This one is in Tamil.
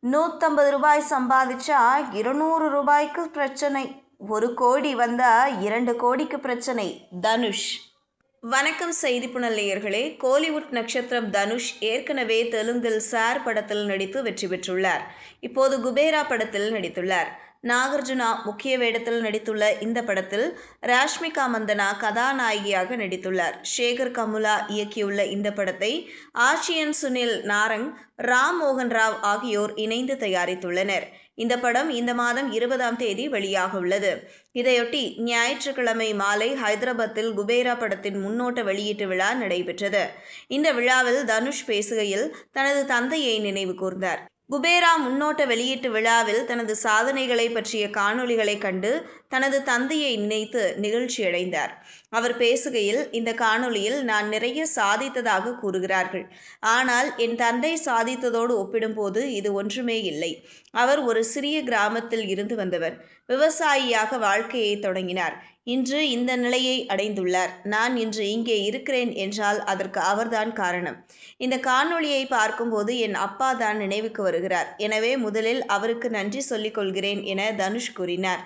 ரூ. 150 சம்பாதிச்சா ரூ. 200க்கு பிரச்சனை. 1 கோடி வந்தா 2 கோடிக்கு பிரச்சனை. தனுஷ். வணக்கம் செய்தி புனல் நேயர்களே. கோலிவுட் நட்சத்திரம் தனுஷ் ஏற்கனவே தெலுங்கில் சார் படத்தில் நடித்து வெற்றி பெற்றுள்ளார். இப்போது குபேரா படத்தில் நடித்துள்ளார். நாகார்ஜுனா முக்கிய வேடத்தில் நடித்துள்ள இந்த படத்தில் ராஷ்மிகா மந்தனா கதாநாயகியாக நடித்துள்ளார். சேகர் கமுலா இயக்கியுள்ள இந்த படத்தை ஆச்சியன் சுனில் நாரங், ராம் மோகன் ராவ் ஆகியோர் இணைந்து தயாரித்துள்ளனர். இந்த படம் இந்த மாதம் 20ஆம் தேதி வெளியாக உள்ளது. இதையொட்டி ஞாயிற்றுக்கிழமை மாலை ஹைதராபாத்தில் குபேரா படத்தின் முன்னோட்ட வெளியீட்டு விழா நடைபெற்றது. இந்த விழாவில் தனுஷ் பேசுகையில் தனது தந்தையை நினைவு கூர்ந்தார். குபேரா முன்னோட்ட வெளியீட்டு விழாவில் தனது சாதனைகளை பற்றிய காணொளிகளை கண்டு தனது தந்தையை நினைத்து நிகழ்ச்சியடைந்தார். அவர் பேசுகையில், இந்த காணொளியில் நான் நிறைய சாதித்ததாக கூறுகிறார்கள். ஆனால் என் தந்தை சாதித்ததோடு ஒப்பிடும்போது இது ஒன்றுமே இல்லை. அவர் ஒரு சிறிய கிராமத்தில் இருந்து வந்தவர். விவசாயியாக வாழ்க்கையை தொடங்கினார். இன்று இந்த நிலையை அடைந்துள்ளார். நான் இன்று இங்கே இருக்கிறேன் என்றால் அதற்கு அவர்தான் காரணம். இந்த காணொளியை பார்க்கும்போது என் அப்பா தான் நினைவுக்கு வருகிறார். எனவே முதலில் அவருக்கு நன்றி சொல்லிக் கொள்கிறேன் என தனுஷ் கூறினார்.